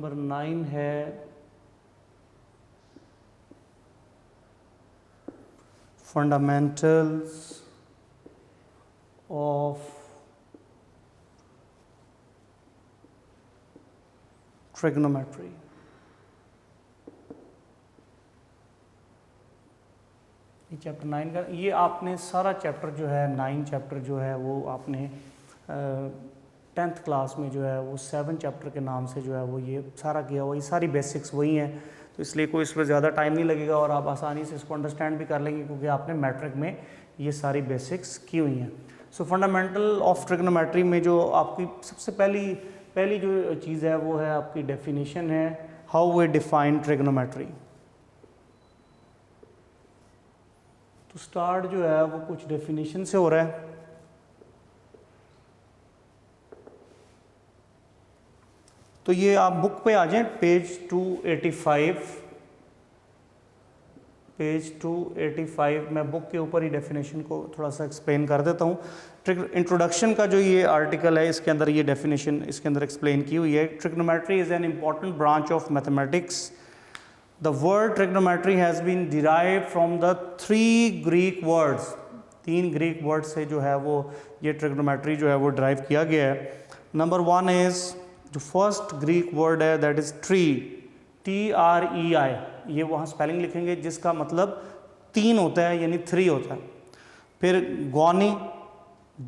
Number 9 है fundamentals of trigonometry. ये chapter 9 का, ये आपने सारा चैप्टर जो है 9 चैप्टर जो है वो आपने 10th क्लास में जो है वो 7 चैप्टर के नाम से जो है वो ये सारा किया हुआ, ये सारी बेसिक्स वही हैं, तो इसलिए कोई इस पर ज़्यादा टाइम नहीं लगेगा और आप आसानी से इसको अंडरस्टैंड भी कर लेंगे क्योंकि आपने मैट्रिक में ये सारी बेसिक्स की हुई हैं। सो फंडामेंटल ऑफ ट्रिग्नोमेट्री में जो आपकी सबसे पहली जो चीज़ है वो है आपकी डेफिनेशन है, हाउ वी डिफाइन ट्रिग्नोमेट्री। तो स्टार्ट जो है वो कुछ डेफिनेशन से हो रहा है। तो ये आप बुक पे आ जाएं, पेज 285 मैं बुक के ऊपर ही डेफिनेशन को थोड़ा सा एक्सप्लेन कर देता हूँ। इंट्रोडक्शन का जो ये आर्टिकल है इसके अंदर ये डेफिनेशन इसके अंदर एक्सप्लेन की हुई है। Trigonometry is an important branch of mathematics. The word trigonometry has been derived from the 3 Greek words. 3 Greek word से जो है वो ये ट्रिग्नोमेट्री जो है वो डिराइव किया गया है। नंबर 1 इज़, जो फर्स्ट ग्रीक वर्ड है दैट इज़ ट्री, TREI। ये वहाँ स्पेलिंग लिखेंगे जिसका मतलब 3 होता है यानी 3 होता है। फिर गॉनी,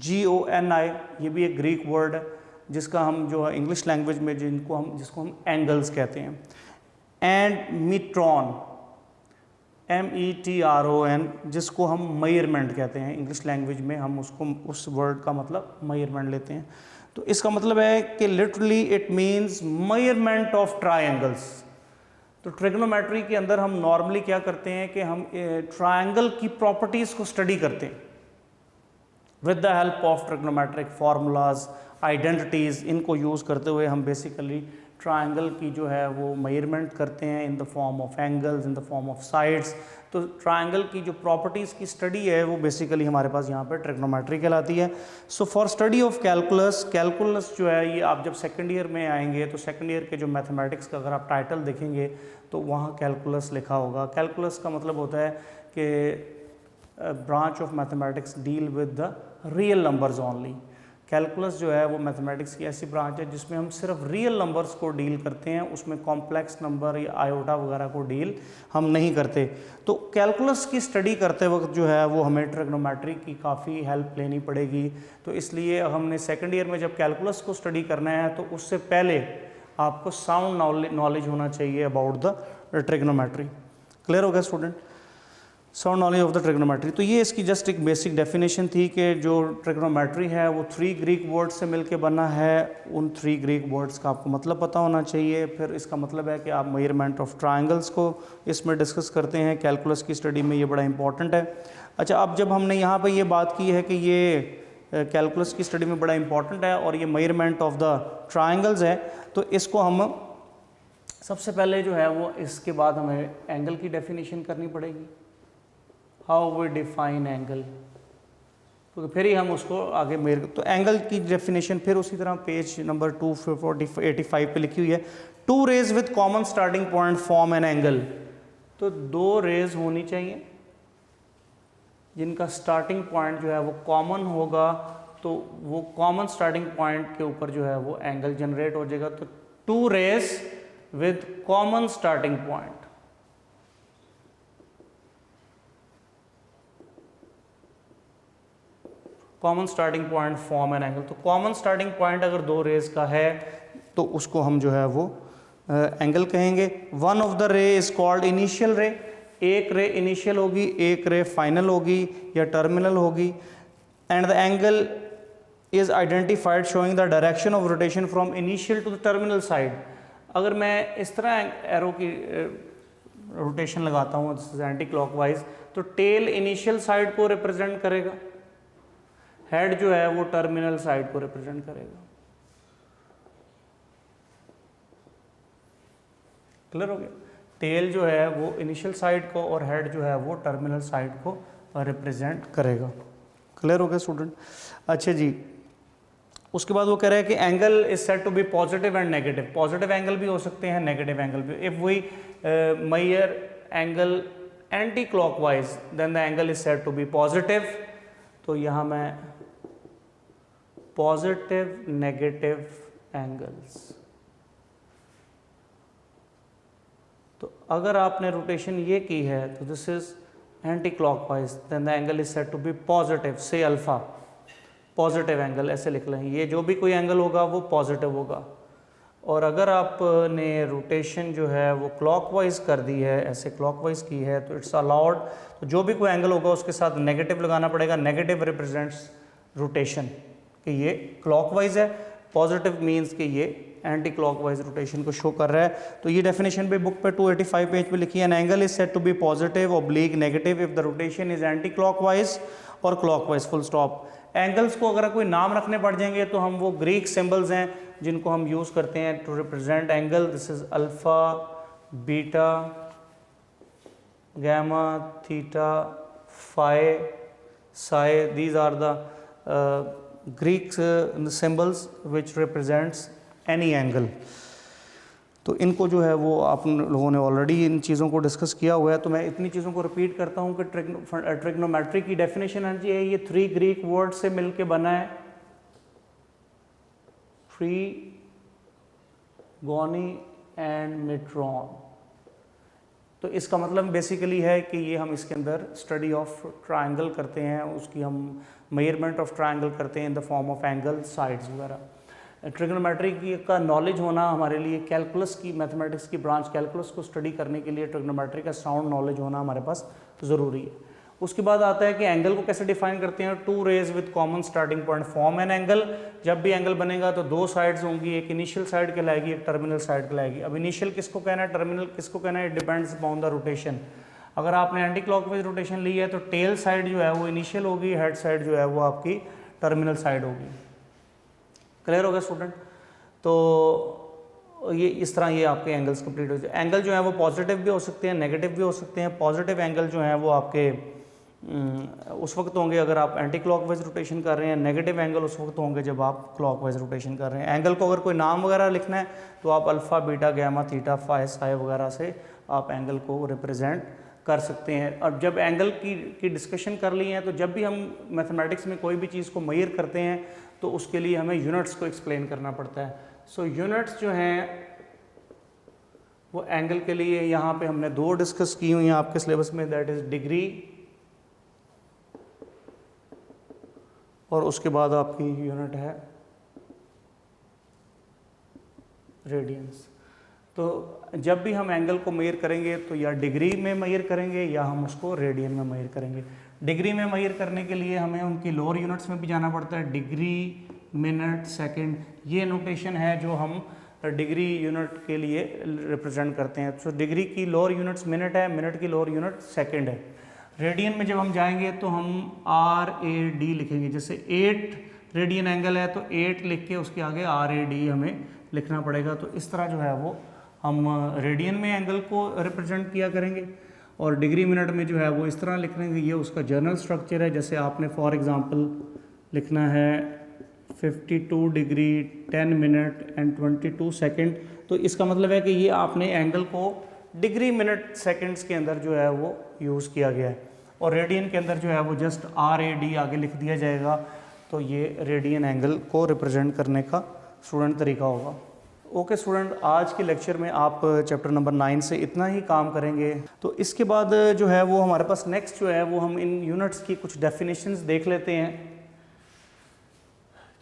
GONI, ये भी एक ग्रीक वर्ड है जिसका हम जो है इंग्लिश लैंग्वेज में जिसको हम एंगल्स कहते हैं। एंड मीट्रॉन, METRON, जिसको हम मेजरमेंट कहते हैं इंग्लिश लैंग्वेज में, हम उसको उस वर्ड का मतलब मेजरमेंट लेते हैं। तो इसका मतलब है कि literally it means measurement of triangles. तो ट्रिग्नोमेट्री के अंदर हम नॉर्मली क्या करते हैं कि हम ट्रायंगल की प्रॉपर्टीज़ को स्टडी करते हैं with the help of trigonometric formulas, identities, इनको यूज़ करते हुए हम बेसिकली ट्रायंगल की जो है वो मेजरमेंट करते हैं in the form of angles, in the form of sides. तो ट्रायंगल की जो प्रॉपर्टीज़ की स्टडी है वो बेसिकली हमारे पास यहाँ पर ट्रिग्नोमेट्री कहलाती है। So for study of calculus जो है ये आप जब सेकंड ईयर में आएंगे तो सेकंड ईयर के जो मैथमेटिक्स का अगर आप टाइटल देखेंगे तो वहाँ कैलकुलस लिखा होगा। कैलकुलस का मतलब होता है कि branch of mathematics deal with the real numbers only. Calculus जो है वो मैथमेटिक्स की ऐसी ब्रांच है जिसमें हम सिर्फ रियल नंबर्स को डील करते हैं, उसमें कॉम्प्लेक्स नंबर या आयोटा वगैरह को डील हम नहीं करते। तो कैलकुलस की स्टडी करते वक्त जो है वो हमें ट्रिग्नोमेट्री की काफ़ी हेल्प लेनी पड़ेगी। तो इसलिए हमने सेकंड ईयर में जब कैलकुलस को स्टडी करना है तो उससे पहले आपको साउंड नॉलेज होना चाहिए अबाउट द ट्रिग्नोमेट्री। क्लियर हो गया student? Sound knowledge of the trigonometry. तो ये इसकी जस्ट एक बेसिक डेफिनेशन थी कि जो ट्रिग्नोमेट्री है वो 3 ग्रीक वर्ड से मिलके बना है। उन 3 ग्रीक वर्ड्स का आपको मतलब पता होना चाहिए। फिर इसका मतलब है कि आप मेजरमेंट ऑफ ट्रायंगल्स को इसमें डिस्कस करते हैं। कैलकुलस की स्टडी में ये बड़ा इंपॉर्टेंट है। अच्छा, अब जब हमने यहाँ पर ये बात की है कि ये कैलकुलस की स्टडी में बड़ा इंपॉर्टेंट है और ये मेजरमेंट ऑफ द ट्रायंगल्स है, तो इसको हम सबसे पहले जो है वो इसके बाद हमें एंगल की डेफिनेशन करनी पड़ेगी। हाउ वी डिफाइन एंगल, तो फिर ही हम उसको आगे मेजर। तो एंगल की डेफिनेशन फिर उसी तरह पेज नंबर 285 पे लिखी हुई है। 2 rays with common starting point form an angle. तो 2 रेज होनी चाहिए जिनका स्टार्टिंग पॉइंट जो है वो कॉमन होगा, तो वो कॉमन स्टार्टिंग पॉइंट के ऊपर जो है वो एंगल जनरेट हो जाएगा। तो 2 rays with common starting point, common starting point form an angle. तो कॉमन स्टार्टिंग पॉइंट अगर 2 रेज का है तो उसको हम जो है वो एंगल कहेंगे। वन ऑफ द रे इज कॉल्ड इनिशियल रे। एक रे इनिशियल होगी, एक रे फाइनल होगी या टर्मिनल होगी। And the angle is identified showing the direction of rotation from initial to the terminal side. अगर मैं इस तरह एरो की रोटेशन लगाता हूँ एंटी क्लॉकवाइज, तो टेल इनिशियल साइड को रिप्रेजेंट करेगा, हेड जो है वो टर्मिनल साइड को रिप्रेजेंट करेगा। क्लियर हो गया? टेल जो है वो इनिशियल साइड को और हेड जो है वो टर्मिनल साइड को रिप्रेजेंट करेगा। क्लियर हो गया स्टूडेंट? अच्छा जी, उसके बाद वो कह रहा है कि angle is said to be positive and negative, positive angle भी हो सकते हैं, नेगेटिव एंगल भी। If we measure angle anti clockwise then the angle is said to be positive. तो यहाँ मैं पॉजिटिव नेगेटिव एंगल्स, तो अगर आपने रोटेशन ये की है तो this is anti clockwise then the angle is said to be positive, say alpha, positive angle ऐसे लिख लें, ये जो भी कोई एंगल होगा वो पॉजिटिव होगा। और अगर आपने रोटेशन जो है वो क्लॉकवाइज कर दी है, ऐसे क्लॉकवाइज की है, तो इट्स अलाउड, तो जो भी कोई एंगल होगा उसके साथ नेगेटिव लगाना पड़ेगा। नेगेटिव रिप्रेजेंट्स रोटेशन कि ये क्लॉकवाइज है, पॉजिटिव मीन्स कि ये एंटी क्लॉकवाइज रोटेशन को शो कर रहा है। तो ये डेफिनेशन भी बुक पे 285 पेज पे लिखी है। An angle is said to be positive oblique negative if the rotation is anti clockwise और क्लॉकवाइज, फुल स्टॉप। एंगल्स को अगर कोई नाम रखने पड़ जाएंगे तो हम वो ग्रीक सिंबल्स हैं जिनको हम यूज़ करते हैं to represent angle. This is alpha, beta, gamma, theta, phi, psi, these are the Greek symbols which represents any angle। तो इनको जो है वो आप लोगों ने ऑलरेडी इन चीज़ों को डिस्कस किया हुआ है, तो मैं इतनी चीज़ों को रिपीट करता हूँ कि ट्रिग्नोमेट्री की डेफिनेशन है जी, ये 3 ग्रीक वर्ड से मिलके बना है, ट्रीगोनी एंड मेट्रॉन। तो इसका मतलब बेसिकली है कि ये हम इसके अंदर स्टडी ऑफ ट्रायंगल करते हैं, उसकी हम मेजरमेंट ऑफ ट्रायंगल करते हैं in the form of angle, sides वगैरह। ट्रिग्नोमेट्री की का नॉलेज होना हमारे लिए, कैलकुलस की, मैथमेटिक्स की ब्रांच कैलकुलस को स्टडी करने के लिए ट्रिग्नोमेट्री का साउंड नॉलेज होना हमारे पास ज़रूरी है। उसके बाद आता है कि एंगल को कैसे डिफाइन करते हैं। 2 rays with common starting point form an angle. जब भी एंगल बनेगा तो 2 साइड्स होंगी, एक इनिशियल साइड कहलाएगी, एक टर्मिनल साइड कहलाएगी। अब इनिशियल किसको कहना है, टर्मिनल किसको कहना है, it depends upon the rotation. अगर आपने एंटी क्लॉकवाइज रोटेशन ली है तो टेल साइड जो है वो इनिशियल होगी, हेड साइड जो है वो आपकी टर्मिनल साइड होगी। क्लियर हो गया स्टूडेंट? तो ये इस तरह ये आपके एंगल्स कंप्लीट हो जाए। एंगल जो है वो पॉजिटिव भी हो सकते हैं, नेगेटिव भी हो सकते हैं। पॉजिटिव एंगल जो है वो आपके उस वक्त होंगे अगर आप एंटी क्लॉकवाइज रोटेशन कर रहे हैं, नेगेटिव एंगल उस वक्त होंगे जब आप क्लॉकवाइज रोटेशन कर रहे हैं। एंगल को अगर कोई नाम वगैरह लिखना है तो आप alpha, beta, gamma, theta, phi, psi वगैरह से आप एंगल को रिप्रेजेंट कर सकते हैं। और जब एंगल की डिस्कशन कर ली है तो जब भी हम मैथमेटिक्स में कोई भी चीज़ को मेजर करते हैं तो उसके लिए हमें यूनिट्स को एक्सप्लेन करना पड़ता है। सो यूनिट्स जो हैं वो एंगल के लिए यहाँ पे हमने 2 डिस्कस की हुई हैं आपके सिलेबस में, दैट इज़ डिग्री और उसके बाद आपकी यूनिट है रेडियंस। तो जब भी हम एंगल को मेजर करेंगे तो या डिग्री में मेजर करेंगे या हम उसको रेडियन में मेजर करेंगे। डिग्री में मेजर करने के लिए हमें उनकी लोअर यूनिट्स में भी जाना पड़ता है, डिग्री, मिनट, सेकंड, ये नोटेशन है जो हम डिग्री यूनिट के लिए रिप्रेजेंट करते हैं। तो डिग्री की लोअर यूनिट्स मिनट है, मिनट की लोअर यूनिट सेकंड है। रेडियन में जब हम जाएंगे तो हम RAD लिखेंगे। जैसे 8 रेडियन एंगल है तो 8 लिख के उसके आगे RAD हमें लिखना पड़ेगा। तो इस तरह जो है वो हम रेडियन में एंगल को रिप्रेजेंट किया करेंगे और डिग्री मिनट में जो है वो इस तरह लिख लेंगे। ये उसका जनरल स्ट्रक्चर है। जैसे आपने फॉर एग्जांपल लिखना है 52 डिग्री 10 मिनट एंड 22 सेकंड, तो इसका मतलब है कि ये आपने एंगल को डिग्री मिनट सेकंड्स के अंदर जो है वो यूज़ किया गया है और रेडियन के अंदर जो है वो जस्ट RAD आगे लिख दिया जाएगा। तो ये रेडियन एंगल को रिप्रेजेंट करने का स्टूडेंट तरीका होगा। ओके स्टूडेंट, आज के लेक्चर में आप चैप्टर नंबर 9 से इतना ही काम करेंगे। तो इसके बाद जो है वो हमारे पास नेक्स्ट जो है वो हम इन यूनिट्स की कुछ डेफिनेशंस देख लेते हैं।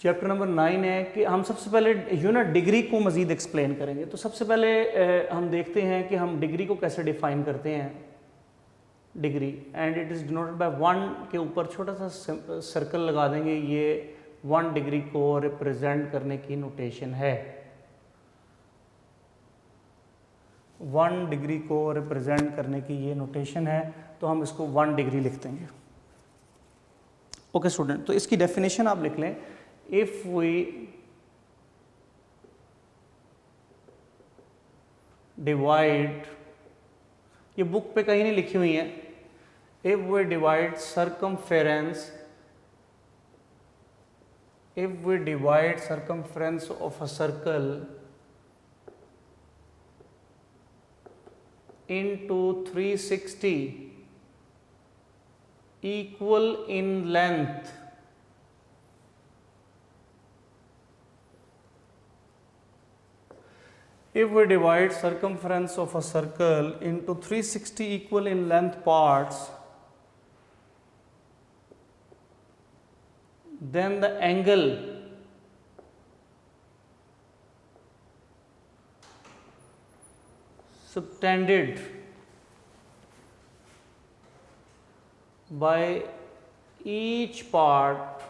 चैप्टर नंबर 9 है कि हम सबसे पहले यूनिट डिग्री को मज़ीद एक्सप्लेन करेंगे। तो सबसे पहले हम देखते हैं कि हम डिग्री को कैसे डिफाइन करते हैं। Degree and it is denoted by 1 के ऊपर छोटा सा सर्कल लगा देंगे। ये 1 डिग्री को रिप्रेजेंट करने की नोटेशन है। 1 डिग्री को रिप्रेजेंट करने की ये नोटेशन है, तो हम इसको 1 डिग्री लिख देंगे। ओके स्टूडेंट, तो इसकी डेफिनेशन आप लिख लें। इफ वी डिवाइड, ये बुक पे कहीं नहीं लिखी हुई है, if we divide circumference if we divide circumference of a circle into 360 equal in length, if we divide circumference of a circle into 360 equal in length parts, then the angle subtended by each part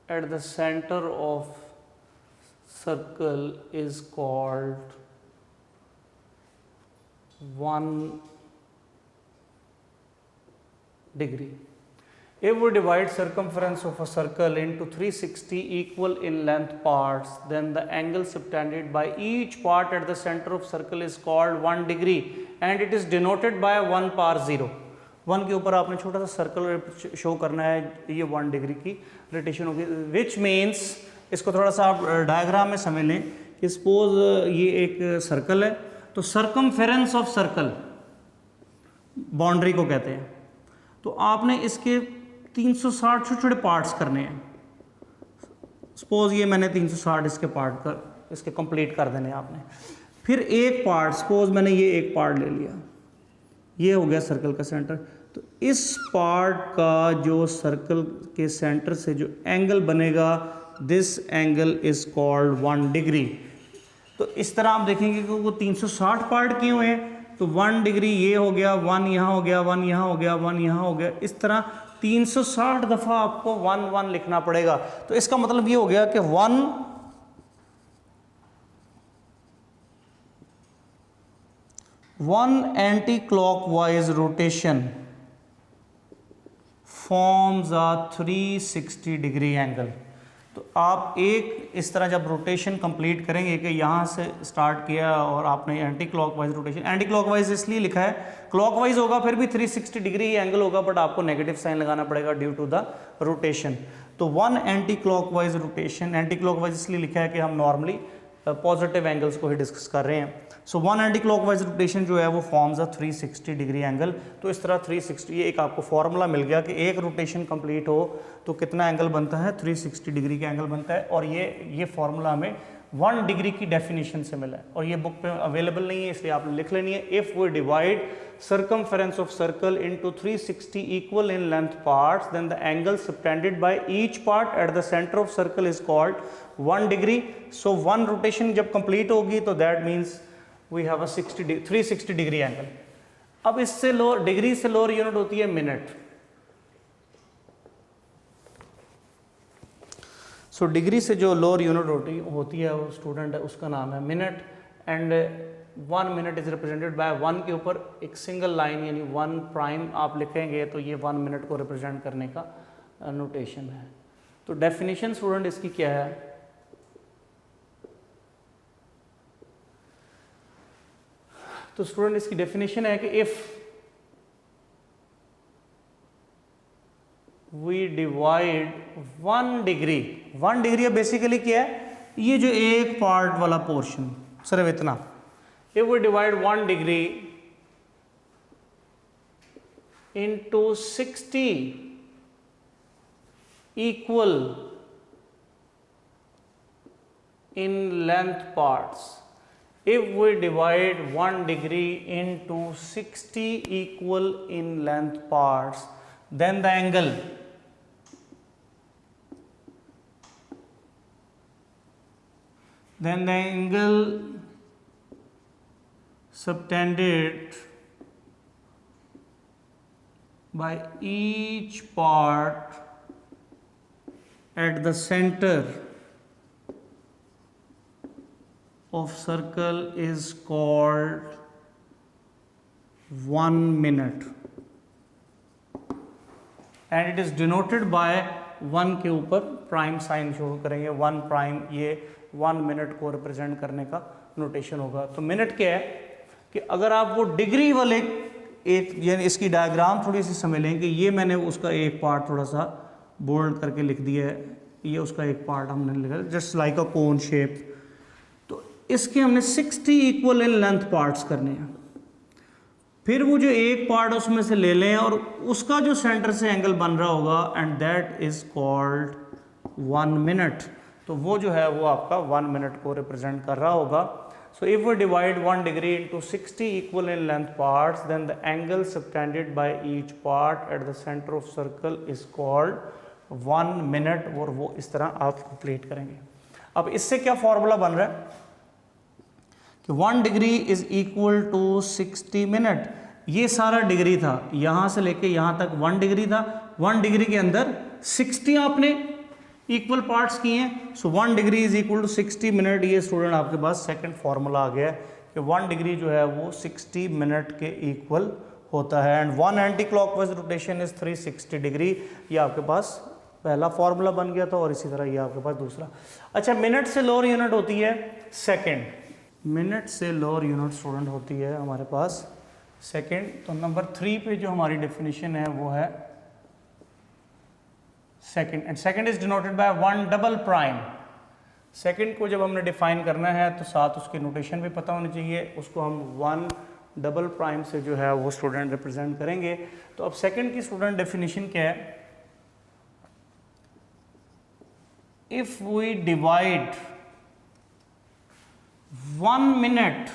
at the center of circle is called 1 degree. If we divide circumference of a circle into 360 equal in length parts, then the angle subtended by each part at the center of circle is called 1 degree and it is denoted by 1 par 0. 1 के ऊपर आपने छोटा सा circle show करना है, ये 1 degree की rotation होगी, विच मीन्स, इसको थोड़ा सा आप डायग्राम में समझ लें कि सपोज ये एक सर्कल है, तो सर्कमफेरेंस ऑफ सर्कल बाउंड्री को कहते हैं, तो आपने इसके 360 छोटे छोटे पार्ट्स करने हैं। सपोज ये मैंने 360 इसके पार्ट कर इसके कंप्लीट कर देने आपने। फिर एक पार्ट, सपोज मैंने ये एक पार्ट ले लिया, ये हो गया सर्कल का सेंटर, तो इस पार्ट का जो सर्कल के सेंटर से जो एंगल बनेगा, this angle is called 1 degree. तो इस तरह आप देखेंगे कि वो 360 पार्ट किए हुए हैं, तो 1 डिग्री ये हो गया, 1 यहाँ हो गया, 1 यहाँ हो गया, 1 यहाँ हो गया, इस तरह 360 दफ़ा आपको 1 1 लिखना पड़ेगा। तो इसका मतलब ये हो गया कि 1 anti clockwise rotation forms a 360 degree angle. तो आप एक इस तरह जब रोटेशन कंप्लीट करेंगे कि यहाँ से स्टार्ट किया और आपने anti clockwise rotation, anti clockwise इसलिए लिखा है, क्लॉकवाइज होगा फिर भी 360 डिग्री ही एंगल होगा, बट आपको नेगेटिव साइन लगाना पड़ेगा ड्यू टू द रोटेशन। तो 1 anti clockwise rotation, anti clockwise इसलिए लिखा है कि हम नॉर्मली पॉजिटिव एंगल्स को ही डिस्कस कर रहे हैं। सो 1 एंटी क्लॉकवाइज रोटेशन जो है वो फॉर्म्स अ 360 डिग्री एंगल। तो इस तरह 360, ये एक आपको फॉर्मूला मिल गया कि एक रोटेशन कंप्लीट हो तो कितना एंगल बनता है, 360 डिग्री का एंगल बनता है। और ये फॉर्मूला हमें 1 डिग्री की डेफिनेशन से मिला है और ये बुक पे अवेलेबल नहीं है, इसलिए आप लिख लेनी है। If we divide circumference of circle into 360 equal in length parts, then the angle subtended by each part at the center of circle is called 1 degree. So 1 rotation जब complete होगी तो that means we have a 360 degree angle. अब इससे lower degree से lower unit होती है minute. So degree से जो लोअर यूनिट होती है वो स्टूडेंट है, उसका नाम है minute. And 1 minute is represented by 1 के ऊपर एक सिंगल लाइन यानी 1 प्राइम आप लिखेंगे तो ये 1 मिनट को रिप्रेजेंट करने का नोटेशन है। तो डेफिनेशन स्टूडेंट इसकी क्या है, तो स्टूडेंट इसकी डेफिनेशन है कि if we divide 1 degree, 1 degree basically क्या है, ये जो एक पार्ट वाला पोर्शन सिर्फ इतना, if we divide 1 degree into 60 equal in length parts, if we divide 1 degree into 60 equal in length parts, then the angle subtended by each part at the center of circle is called 1 minute and it is denoted by 1 के ऊपर prime sign show करेंगे, 1 prime, ये 1 minute को represent करने का notation होगा। तो minute क्या है कि अगर आप वो डिग्री वाले एक यानी इसकी डायग्राम थोड़ी सी समझ लें कि ये मैंने उसका एक पार्ट थोड़ा सा बोल्ड करके लिख दिया है, ये उसका एक पार्ट हमने लिखा जस्ट लाइक अ कोन शेप। तो इसके हमने 60 इक्वल इन लेंथ पार्ट्स करने हैं। फिर वो जो एक पार्ट उसमें से ले लें और उसका जो सेंटर से एंगल बन रहा होगा and that is called 1 minute. तो वो जो है वो आपका 1 मिनट को रिप्रेजेंट कर रहा होगा। So if we divide 1 degree into 60 equal in length parts, then the angle subtended by each part at the center of circle is called 1 minute। और वो इस तरह आप कंप्लीट करेंगे। अब इससे क्या फॉर्मूला बन रहा है कि 1 degree is equal to 60 minute. ये सारा डिग्री था, यहाँ से लेके यहाँ तक 1 डिग्री था। 1 डिग्री के अंदर 60 आपने इक्वल पार्ट्स किए हैं। So 1 degree is equal to 60 minute. ये स्टूडेंट आपके पास सेकंड फॉर्मूला आ गया कि 1 डिग्री जो है वो 60 मिनट के इक्वल होता है। And 1 anti clockwise rotation is 360 degree. ये आपके पास पहला फॉर्मूला बन गया था और इसी तरह ये आपके पास दूसरा। अच्छा, मिनट से लोअर यूनिट होती है सेकेंड। मिनट से लोअर यूनिट स्टूडेंट होती है हमारे पास सेकेंड। तो नंबर 3 पे जो हमारी डेफिनेशन है वो है second. And second is denoted by 1 double prime. Second को जब हमने डिफाइन करना है तो साथ उसकी नोटेशन भी पता होनी चाहिए। उसको हम 1 डबल प्राइम से जो है वो स्टूडेंट रिप्रेजेंट करेंगे। तो अब सेकेंड की स्टूडेंट डेफिनेशन क्या है? If we divide 1 minute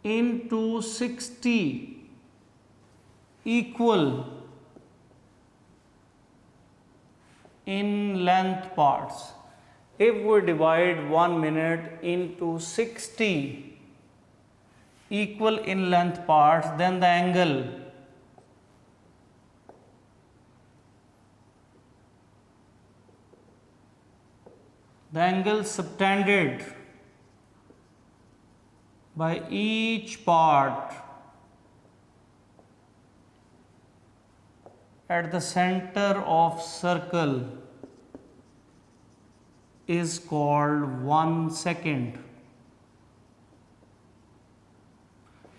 into 60 equal in length parts, if we divide 1 minute into 60 equal in length parts, then the angle subtended by each part at the center of circle is called 1 second,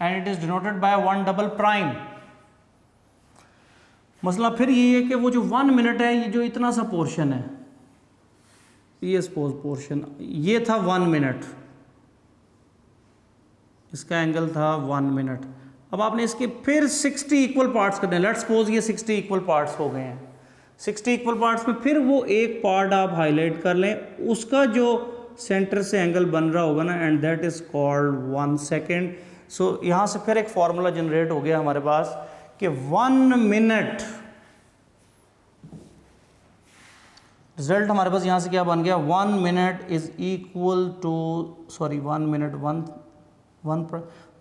and it is denoted by 1 double prime। मसला फिर ये है कि वो जो 1 minute है, ये जो इतना सा पोर्शन है, ये सपोज पोर्शन ये था 1 मिनट, इसका एंगल था 1 मिनट। अब आपने इसके फिर 60 इक्वल पार्ट्स करने हैं। लेट्स सपोज ये 60 इक्वल पार्ट्स हो गए हैं। 60 इक्वल पार्ट्स में फिर वो एक पार्ट आप हाईलाइट कर लें, उसका जो सेंटर से एंगल बन रहा होगा ना, and that is called 1 second. So यहाँ से फिर एक फॉर्मूला जनरेट हो गया हमारे पास कि 1 मिनट, रिजल्ट हमारे पास यहाँ से क्या बन गया? 1 minute is equal to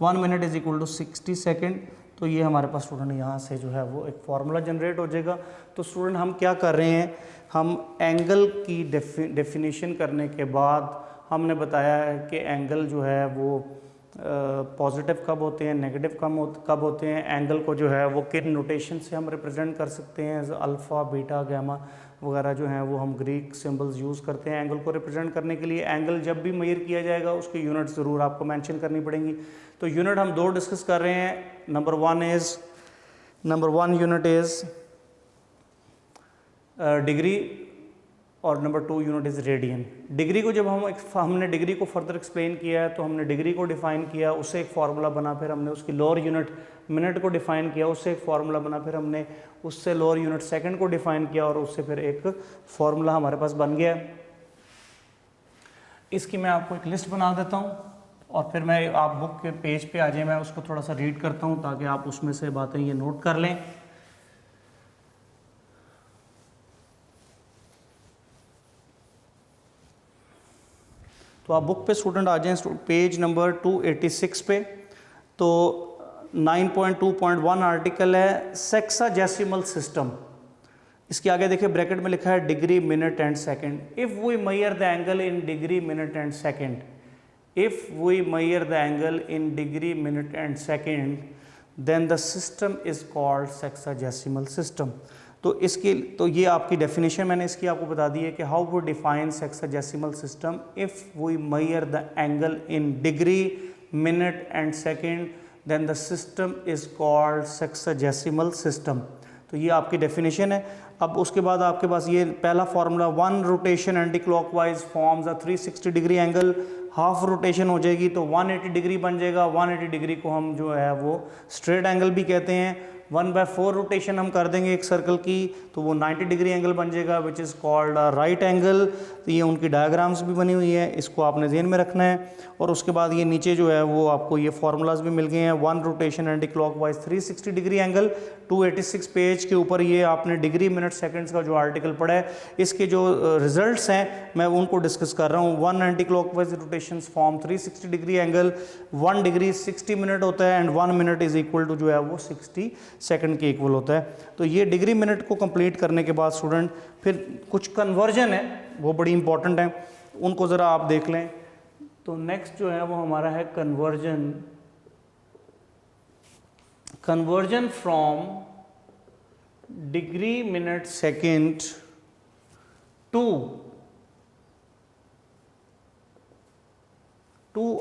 1 minute is equal to 60 second. तो ये हमारे पास स्टूडेंट यहाँ से जो है वो एक फार्मूला जनरेट हो जाएगा। तो स्टूडेंट हम क्या कर रहे हैं, हम एंगल की डेफिनेशन करने के बाद हमने बताया है कि एंगल जो है वो पॉजिटिव कब होते हैं, नेगेटिव कब होते हैं। एंगल को जो है वो किन नोटेशन से हम रिप्रेजेंट कर सकते हैं, अल्फ़ा, बीटा, गामा वगैरह जो हैं वो हम ग्रीक सिंबल्स यूज़ करते हैं एंगल को रिप्रेजेंट करने के लिए। एंगल जब भी मेजर किया जाएगा उसकी यूनिट ज़रूर आपको मेंशन करनी पड़ेंगी। तो यूनिट हम 2 डिस्कस कर रहे हैं। नंबर 1 यूनिट इज़ डिग्री और number 2 unit is radian. Degree को जब हमने डिग्री को फर्दर एक्सप्लेन किया है तो हमने डिग्री को डिफ़ाइन किया, उससे एक फार्मूला बना, फिर हमने उसकी लोअर यूनिट मिनट को डिफ़ाइन किया, उससे एक फार्मूला बना, फिर हमने उससे लोअर यूनिट सेकंड को डिफ़ाइन किया और उससे फिर एक फार्मूला हमारे पास बन गया। इसकी मैं आपको एक लिस्ट बना देता हूँ और फिर मैं आप बुक के पेज पे आ जाए, मैं उसको थोड़ा सा रीड करता हूँ ताकि आप उसमें से बातें ये नोट कर लें। तो आप बुक पे स्टूडेंट आ जाएं पेज नंबर 286 पे। तो 9.2.1 आर्टिकल है सेक्साजेसिमल सिस्टम। इसके आगे देखिए ब्रैकेट में लिखा है degree, minute and second. If we measure the angle in degree, minute and second, if we measure the angle in degree, minute and second, then the system is called sexagesimal system. तो ये आपकी definition मैंने इसकी आपको बता दी है कि how would define sexagesimal system. If we measure the angle in degree, minute and second, then the system is called sexagesimal system. तो ये आपकी डेफिनेशन है. अब उसके बाद आपके पास ये पहला formula, 1 rotation anti clockwise forms a 360 degree angle, half rotation हो जाएगी तो 180 डिग्री बन जाएगा. 180 डिग्री को हम जो है वो स्ट्रेट एंगल भी कहते हैं. 1/4 रोटेशन हम कर देंगे एक सर्कल की तो वो 90 डिग्री एंगल बन जाएगा, which is called right angle. तो ये उनकी डायग्राम्स भी बनी हुई है, इसको आपने ध्यान में रखना है. और उसके बाद ये नीचे जो है वो आपको ये फार्मूलाज भी मिल गए हैं. 1 rotation anti clockwise 360 degree angle, 286 page के ऊपर ये आपने डिग्री मिनट सेकंड्स का जो आर्टिकल पढ़ा है, इसके जो रिजल्ट्स हैं मैं उनको डिस्कस कर रहा हूँ. 1 anti clockwise rotations form 360 degree angle, 1 degree 60 minute होता है, and 1 minute is equal to जो है वो 60 सेकंड के इक्वल होता है. तो ये डिग्री मिनट को कंप्लीट करने के बाद स्टूडेंट फिर कुछ कन्वर्जन है वो बड़ी इंपॉर्टेंट है, उनको ज़रा आप देख लें. तो नेक्स्ट जो है वो हमारा है conversion from degree minute second to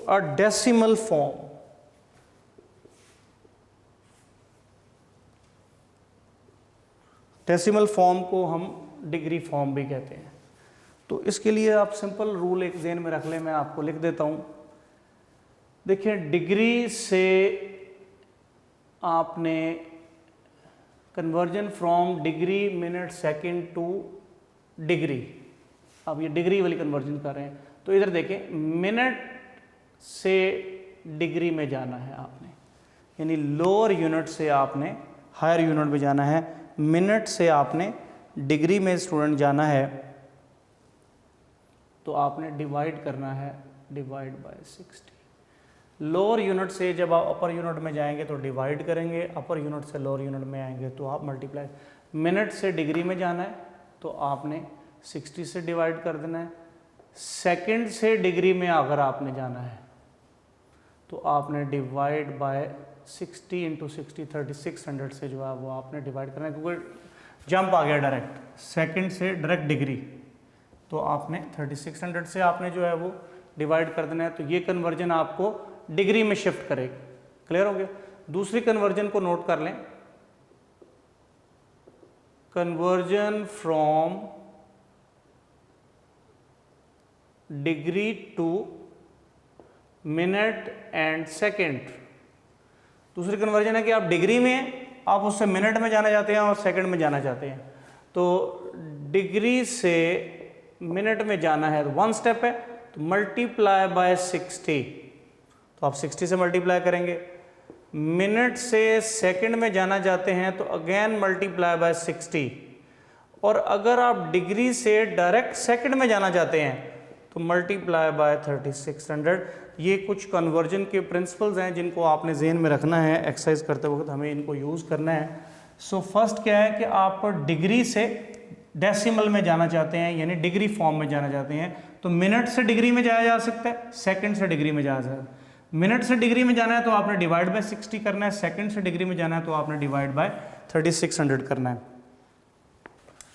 a decimal form. Decimal form को हम डिग्री फॉर्म भी कहते हैं. तो इसके लिए आप सिंपल रूल एक ज़हन में रख लें, मैं आपको लिख देता हूँ. देखिए, डिग्री से आपने conversion from degree minute second two degree, अब ये डिग्री वाली कन्वर्जन कर रहे हैं. तो इधर देखें, मिनट से डिग्री में जाना है आपने, यानी लोअर यूनिट से आपने हायर यूनिट में जाना है. मिनट से आपने डिग्री में स्टूडेंट जाना है तो आपने डिवाइड करना है, डिवाइड बाय 60. लोअर यूनिट से जब आप अपर यूनिट में जाएंगे तो डिवाइड करेंगे, अपर यूनिट से लोअर यूनिट में आएंगे तो आप मल्टीप्लाई. मिनट से डिग्री में जाना है तो आपने 60 से डिवाइड कर देना है. सेकंड से डिग्री में अगर आपने जाना है तो आपने डिवाइड बाय 60 इंटू 60, 3600 से जो है वो आपने डिवाइड करना है, क्योंकि जंप आ गया डायरेक्ट सेकंड से डायरेक्ट डिग्री, तो आपने 3600 से आपने जो है वो डिवाइड कर देना है. तो ये कन्वर्जन आपको डिग्री में शिफ्ट करेगी. क्लियर हो गया. दूसरी कन्वर्जन को नोट कर लें, conversion from degree to minute and second. दूसरी कन्वर्जन है कि आप डिग्री में आप उससे मिनट में जाना चाहते हैं और सेकंड में जाना चाहते हैं. तो डिग्री से मिनट में जाना है तो 1 स्टेप है, तो मल्टीप्लाई बाय 60, तो आप 60 से मल्टीप्लाई करेंगे. मिनट से सेकंड में जाना चाहते हैं तो अगेन मल्टीप्लाई बाय 60. और अगर आप डिग्री से डायरेक्ट सेकंड में जाना चाहते हैं तो मल्टीप्लाई बाय 3600. ये कुछ कन्वर्जन के प्रिंसिपल्स हैं जिनको आपने ज़हन में रखना है, एक्सरसाइज करते वक्त हमें इनको यूज़ करना है. सो फर्स्ट क्या है कि आप डिग्री से डेसिमल में जाना चाहते हैं, यानी डिग्री फॉर्म में जाना चाहते हैं, तो मिनट से डिग्री में जाया जा सकता है, सेकंड से डिग्री में जाया जा सकता है. मिनट से डिग्री में जाना है तो आपने डिवाइड बाय 60 करना है, सेकंड से डिग्री में जाना है तो आपने डिवाइड बाय 3600 करना है.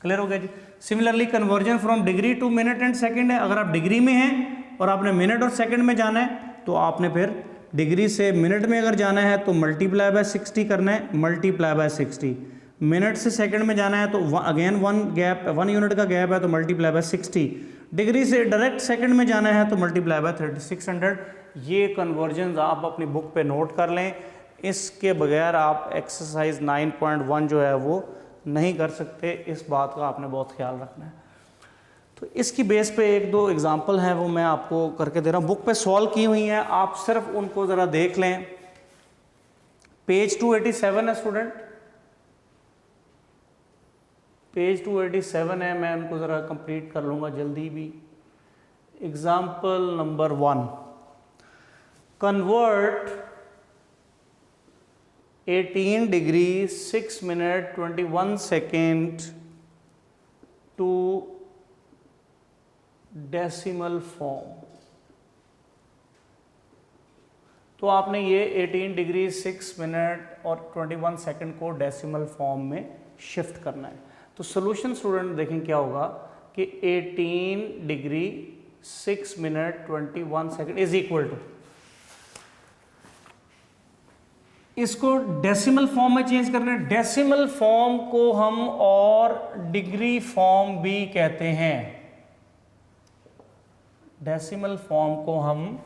क्लियर हो गया जी. Similarly conversion from degree to minute and second है. अगर आप डिग्री में हैं और आपने मिनट और सेकंड में जाना है तो आपने फिर डिग्री से मिनट में अगर जाना है तो मल्टीप्लाई बाय 60 करना है, मल्टीप्लाई बाय 60. मिनट से सेकंड में जाना है तो अगेन 1 यूनिट का गैप है तो मल्टीप्लाई बाय 60. डिग्री से डायरेक्ट सेकंड में जाना है तो मल्टीप्लाई बाय 3600. ये कन्वर्जन आप अपनी बुक पे नोट कर लें, इसके बगैर आप एक्सरसाइज 9.1 जो है वो नहीं कर सकते. इस बात का आपने बहुत ख्याल रखना है. तो इसकी बेस पे 1-2 एग्जांपल हैं वो मैं आपको करके दे रहा हूँ, बुक पे सॉल्व की हुई हैं, आप सिर्फ उनको ज़रा देख लें. पेज 287 है स्टूडेंट, पेज 287 है, मैं उनको ज़रा कंप्लीट कर लूँगा जल्दी भी. Example number 1, convert 18 degree 6 minute 21 second to decimal form. तो आपने ये 18 डिग्री 6 मिनट और 21 सेकेंड को डेसिमल फॉर्म में शिफ्ट करना है. तो सोल्यूशन स्टूडेंट देखें क्या होगा कि 18 degree 6 minute 21 second is equal to इसको डेसिमल फॉर्म में चेंज करना है। डेसिमल फॉर्म को हम और डिग्री फॉर्म भी कहते हैं। डेसिमल फॉर्म को हम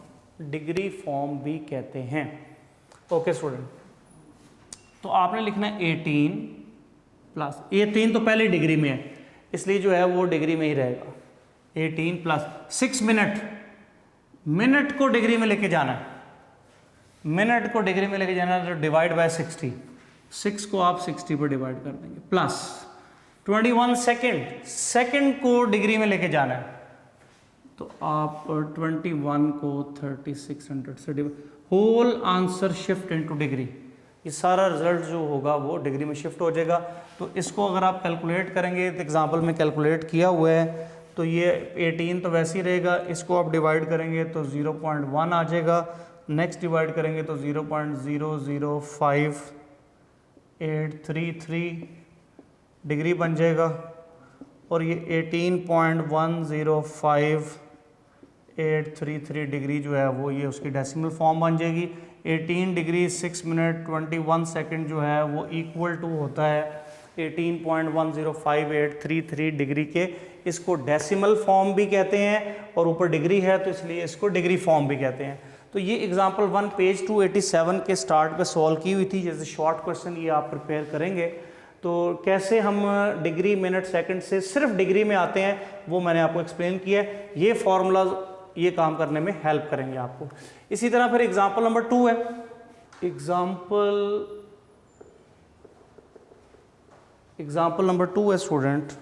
डिग्री फॉर्म भी कहते हैं। ओके स्टूडेंट, तो आपने लिखना है 18 प्लस, 18 तो पहले डिग्री में है इसलिए जो है वो डिग्री में ही रहेगा। 18 प्लस 6 मिनट, मिनट को डिग्री में लेके जाना है, मिनट को डिग्री में लेके जाना है तो डिवाइड बाय 60, 6 को आप 60 पर डिवाइड कर देंगे, प्लस 21 सेकेंड, सेकेंड को डिग्री में लेके जाना है तो आप 21 को 3600 से divide, whole answer shift into degree, ये सारा रिजल्ट जो होगा वो डिग्री में शिफ्ट हो जाएगा। तो इसको अगर आप कैलकुलेट करेंगे तो एग्जांपल में कैलकुलेट किया हुआ है तो ये 18 तो वैसे ही रहेगा, इसको आप डिवाइड करेंगे तो 0.1 आ जाएगा, नेक्स्ट डिवाइड करेंगे तो 0.005833 डिग्री बन जाएगा और ये 18.105833 डिग्री जो है वो ये उसकी डेसिमल फॉर्म बन जाएगी। 18 डिग्री 6 मिनट 21 सेकंड जो है वो इक्वल टू होता है 18.105833 डिग्री के। इसको डेसिमल फॉर्म भी कहते हैं और ऊपर डिग्री है तो इसलिए इसको डिग्री फॉर्म भी कहते हैं। तो ये एग्जांपल 1 पेज 287 के स्टार्ट पे सॉल्व की हुई थी, जैसे शॉर्ट क्वेश्चन ये आप प्रिपेयर करेंगे तो कैसे हम डिग्री मिनट सेकंड से सिर्फ डिग्री में आते हैं वो मैंने आपको एक्सप्लेन किया है। ये फार्मूलाज ये काम करने में हेल्प करेंगे आपको। इसी तरह फिर एग्जांपल नंबर 2 है, एग्जाम्पल नंबर 2 है student,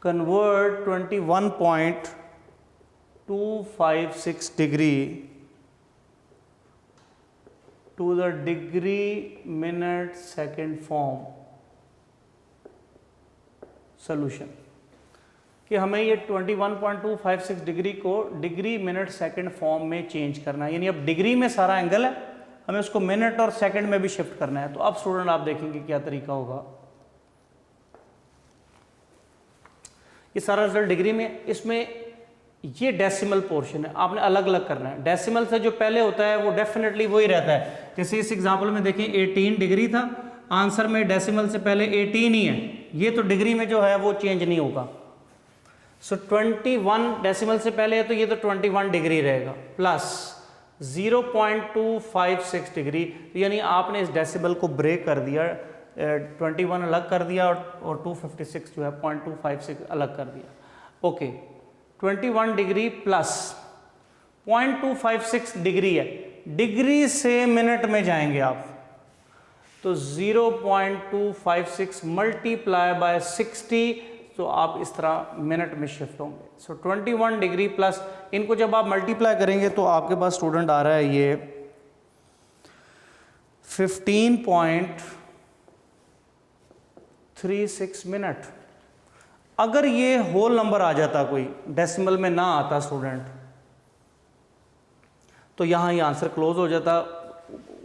convert 21.256 degree to the degree minute second form solution, कि हमें ये 21.256 डिग्री को डिग्री मिनट सेकेंड फॉर्म में चेंज करना है, यानी अब डिग्री में सारा एंगल है, हमें उसको मिनट और सेकंड में भी शिफ्ट करना है। तो अब स्टूडेंट आप देखेंगे क्या तरीका होगा। ये सारा रिजल्ट डिग्री में, इसमें ये डेसिमल पोर्शन है, आपने अलग अलग करना है। डेसिमल से जो पहले होता है वो डेफिनेटली वही रहता है। जैसे इस एग्जांपल में देखें 18 डिग्री था, आंसर में डेसिमल से पहले 18 ही है, ये तो डिग्री में जो है वो चेंज नहीं होगा। सो 21 डेसिमल से पहले है तो ये तो 21 डिग्री रहेगा, प्लस 0.256 डिग्री, यानी आपने इस डेसिबल को ब्रेक कर दिया, 21 अलग कर दिया और 256 जो है 0.256 अलग कर दिया। ओके, 21 डिग्री प्लस 0.256 डिग्री है, डिग्री से मिनट में जाएंगे आप तो 0.256 मल्टीप्लाई बाय 60, तो आप इस तरह मिनट में शिफ्ट होंगे। सो 21 डिग्री प्लस, इनको जब आप मल्टीप्लाई करेंगे तो आपके पास स्टूडेंट आ रहा है ये 15.36 मिनट। अगर ये होल नंबर आ जाता, कोई डेसिमल में ना आता स्टूडेंट, तो यहाँ ये आंसर क्लोज हो जाता।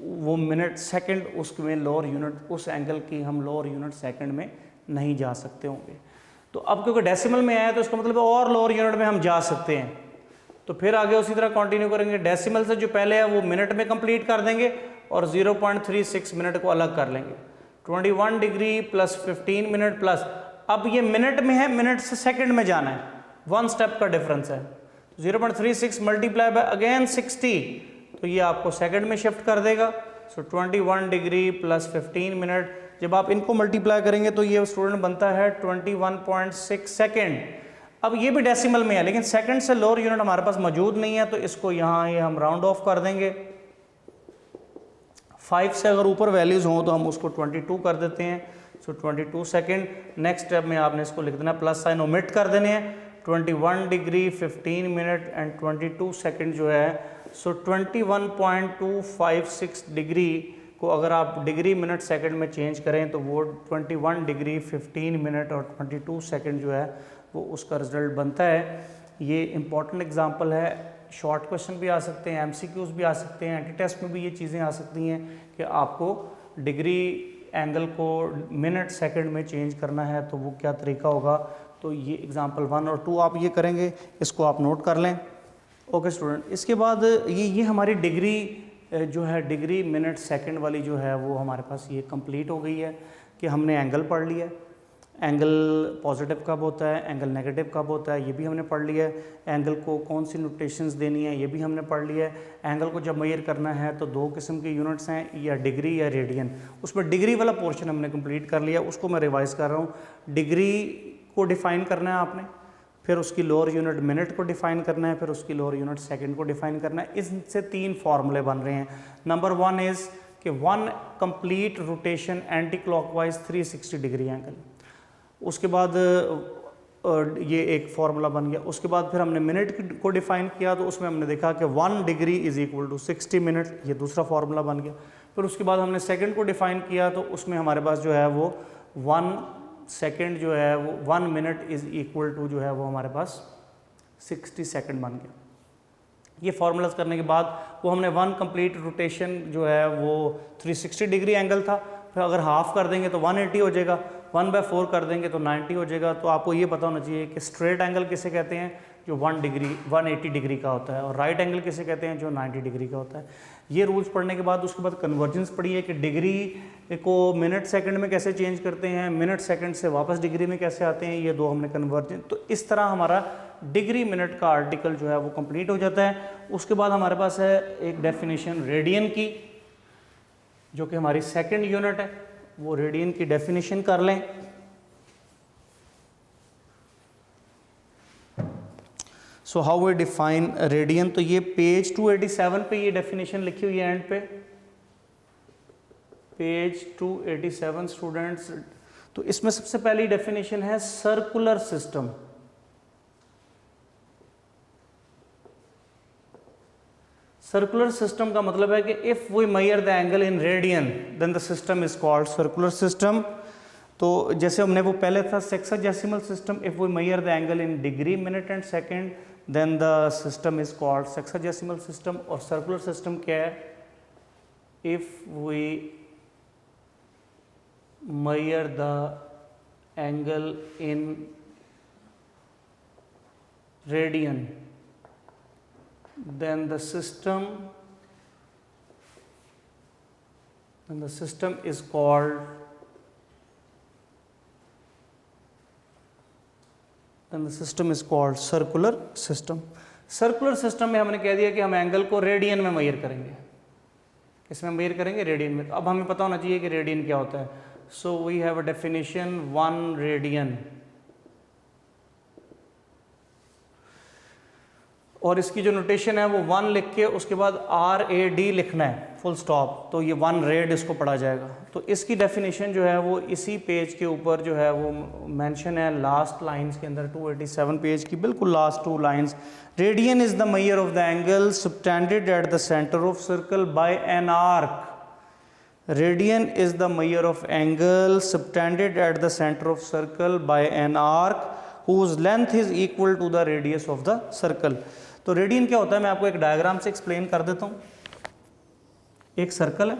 वो मिनट सेकंड उसमें लोअर यूनिट, उस एंगल की हम लोअर यूनिट सेकंड में नहीं जा सकते होंगे। तो अब क्योंकि डेसिमल में आया तो इसका मतलब और लोअर यूनिट में हम जा सकते हैं। तो फिर आगे उसी तरह कंटिन्यू करेंगे, डेसिमल से जो पहले है वो मिनट में कंप्लीट कर देंगे और 0.36 मिनट को अलग कर लेंगे। 21 डिग्री प्लस 15 मिनट प्लस, अब ये मिनट में है, मिनट से सेकंड में जाना है, 1 स्टेप का डिफरेंस है। 0.36 मल्टीप्लाई बाय अगेन 60, तो ये आपको सेकंड में शिफ्ट कर देगा। सो 21 डिग्री प्लस 15 मिनट, जब आप इनको मल्टीप्लाई करेंगे तो ये स्टूडेंट बनता है 21.6 सेकेंड। अब ये भी डेसिमल में है लेकिन सेकंड से लोअर यूनिट हमारे पास मौजूद नहीं है, तो इसको यहाँ ये हम राउंड ऑफ कर देंगे। 5 से अगर ऊपर वैल्यूज हों तो हम उसको 22 कर देते हैं। सो 22 सेकेंड। नेक्स्ट स्टेप में आपने इसको लिख देना, प्लस साइन ओमिट कर देने हैं। 21 डिग्री 15 मिनट एंड 22 सेकेंड जो है, सो 21.256 डिग्री को अगर आप डिग्री मिनट सेकंड में चेंज करें तो वो 21 डिग्री 15 मिनट और 22 सेकंड जो है वो उसका रिजल्ट बनता है। ये इंपॉर्टेंट एग्जांपल है, शॉर्ट क्वेश्चन भी आ सकते हैं, एमसीक्यूज भी आ सकते हैं, एंटी टेस्ट में भी ये चीज़ें आ सकती हैं कि आपको डिग्री एंगल को मिनट सेकंड में चेंज करना है तो वो क्या तरीका होगा। तो ये एग्जांपल 1 और 2 आप ये करेंगे, इसको आप नोट कर लें। ओके स्टूडेंट, इसके बाद ये हमारी डिग्री जो है डिग्री मिनट सेकंड वाली जो है वो हमारे पास ये कंप्लीट हो गई है कि हमने एंगल पढ़ लिया है। एंगल पॉजिटिव कब होता है, एंगल नेगेटिव कब होता है, ये भी हमने पढ़ लिया है। एंगल को कौन सी नोटेशंस देनी है, ये भी हमने पढ़ लिया है। एंगल को जब मेजर करना है तो दो किस्म के यूनिट्स हैं, या डिग्री या रेडियन। उसमें डिग्री वाला पोर्शन हमने कंप्लीट कर लिया, उसको मैं रिवाइज कर रहा हूँ। डिग्री को डिफ़ाइन करना है आपने, फिर उसकी लोअर यूनिट मिनट को डिफ़ाइन करना है, फिर उसकी लोअर यूनिट सेकंड को डिफ़ाइन करना है। इससे 3 फार्मूले बन रहे हैं। नंबर 1 इज़ कि 1 complete rotation anti clockwise 360 degree angle. उसके बाद ये एक फार्मूला बन गया। उसके बाद फिर हमने मिनट को डिफ़ाइन किया, तो उसमें हमने देखा कि 1 degree is equal to 60 minute, ये दूसरा फार्मूला बन गया। फिर उसके बाद हमने सेकंड को डिफ़ाइन किया, तो उसमें हमारे पास जो है वो 1 सेकंड जो है वो 1 मिनट इज़ इक्वल टू जो है वो हमारे पास 60 सेकंड बन गया। ये फार्मूलाज करने के बाद वो हमने 1 कंप्लीट रोटेशन जो है वो 360 डिग्री एंगल था। फिर अगर हाफ कर देंगे तो 180 हो जाएगा, 1/4 कर देंगे तो 90 हो जाएगा। तो आपको ये पता होना चाहिए कि स्ट्रेट एंगल किसे कहते हैं, जो 180 डिग्री का होता है, और राइट एंगल किसे कहते हैं, जो 90 डिग्री का होता है। ये रूल्स पढ़ने के बाद उसके बाद कन्वर्जेंस पढ़िए कि डिग्री को मिनट सेकंड में कैसे चेंज करते हैं, मिनट सेकंड से वापस डिग्री में कैसे आते हैं, ये 2 हमने कन्वर्जेंस। तो इस तरह हमारा डिग्री मिनट का आर्टिकल जो है वो कंप्लीट हो जाता है। उसके बाद हमारे पास है एक डेफिनेशन रेडियन की, जो कि हमारी सेकंड यूनिट है। वो रेडियन की डेफिनेशन कर लें। So how we define radian, तो ये पेज 287 पे ये डेफिनेशन लिखी हुई है, एंड पे पेज 287 स्टूडेंट्स। तो इसमें सबसे पहली डेफिनेशन है सर्कुलर सिस्टम। सर्कुलर सिस्टम का मतलब है कि if we measure the angle in radian then the system is called circular system. तो जैसे हमने वो पहले था sexadecimal system, if we measure the angle in degree minute and second then the system is called sexadecimal system. और circular system क्या है, if we measure the angle in radian then the system is called circular system. Circular system में हमने कह दिया कि हम angle को रेडियन में मेजर करेंगे। किसमें मेजर करेंगे, रेडियन में। अब हमें पता होना चाहिए कि रेडियन क्या होता है। So we have a definition 1 radian, और इसकी जो नोटेशन है वो 1 लिख के उसके बाद RAD लिखना है, फुल स्टॉप। तो ये 1 रेड इसको पढ़ा जाएगा। तो इसकी डेफिनेशन जो है वो इसी पेज के ऊपर जो है वो मेंशन है, लास्ट लाइंस के अंदर, 287 पेज की बिल्कुल last 2 lines. Radian is the measure of the angle subtended at the centre of circle by an arc. Radian is the measure of angle subtended at the centre of circle by an arc whose length is equal to the radius of the circle। तो radian क्या होता है, मैं आपको एक diagram से explain कर देता हूं। एक सर्कल है,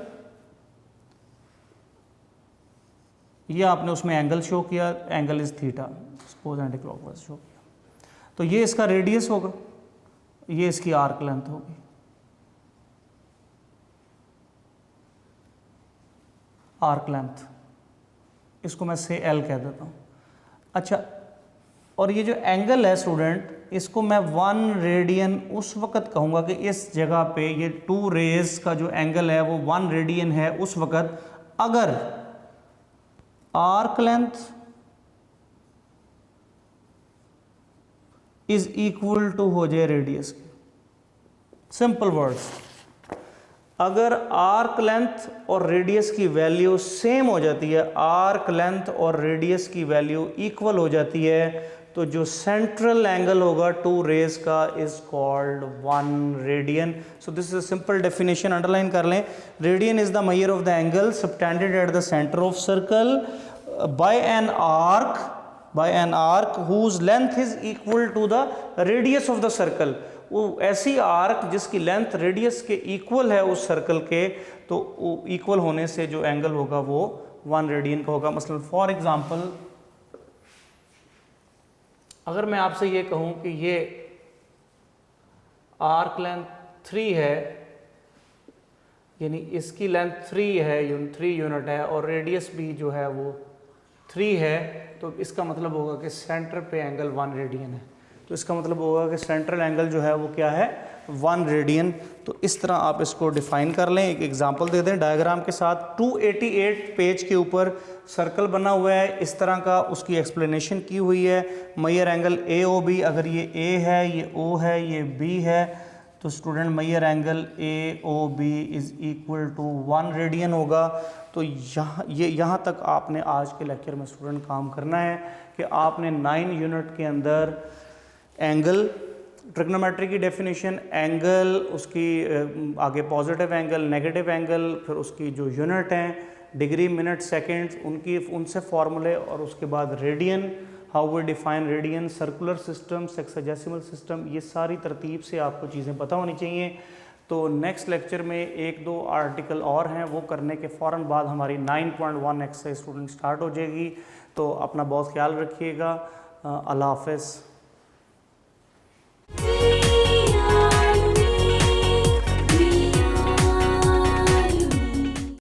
ये आपने उसमें एंगल शो किया, angle is theta, suppose anti clockwise show किया। तो ये इसका रेडियस होगा, ये इसकी आर्क लेंथ होगी। आर्क लेंथ, इसको मैं से L कह देता हूं। अच्छा, और ये जो एंगल है स्टूडेंट, इसको मैं 1 रेडियन उस वक्त कहूँगा कि इस जगह पे ये 2 रेज का जो एंगल है वो 1 रेडियन है उस वक्त अगर arc length is equal to हो जाए रेडियस के। सिंपल वर्ड्स, अगर आर्क लेंथ और रेडियस की वैल्यू सेम हो जाती है, आर्क लेंथ और रेडियस की वैल्यू इक्वल हो जाती है, तो जो सेंट्रल एंगल होगा 2 रेज का is called 1 radian. So this is a simple definition, underline कर लें। Radian is the measure of the angle subtended at the centre of circle by an arc whose length is equal to the radius of the circle. वो ऐसी arc जिसकी length radius के equal है उस circle के, तो equal होने से जो एंगल होगा वो 1 रेडियन का होगा। मसलन फॉर एग्जांपल, अगर मैं आपसे ये कहूं कि ये आर्क लेंथ 3 है यानी इसकी लेंथ 3 है, 3 यूनिट है और रेडियस भी जो है वो 3 है, तो इसका मतलब होगा कि सेंटर पे एंगल 1 रेडियन है। तो इसका मतलब होगा कि सेंट्रल एंगल जो है वो क्या है, 1 रेडियन। तो इस तरह आप इसको डिफाइन कर लें। एक एग्जांपल दे दें डायग्राम के साथ। 288 पेज के ऊपर सर्कल बना हुआ है इस तरह का, उसकी एक्सप्लेनेशन की हुई है। Maihar angle A O B, अगर ये ए है, ये ओ है, ये बी है, तो student measure angle A O B is equal to 1 radian होगा। तो यहाँ तक आपने आज के लेक्चर में स्टूडेंट काम करना है कि आपने 9 यूनिट के अंदर एंगल, ट्रिग्नोमेट्री की डेफिनेशन, एंगल, उसकी आगे पॉजिटिव एंगल, नेगेटिव एंगल, फिर उसकी जो यूनिट हैं डिग्री, मिनट, सेकंड्स, उनसे फॉर्मूले, और उसके बाद radian, how we define radian, circular system, sexadecimal system, ये सारी तरतीब से आपको चीज़ें पता होनी चाहिए। तो नेक्स्ट लेक्चर में 1-2 आर्टिकल और हैं, वो करने के फ़ौरन बाद हमारी 9.1 एक्सरसाइज स्टूडेंट स्टार्ट हो जाएगी। तो अपना बहुत ख्याल रखिएगा। अल्लाह हाफ़िज़।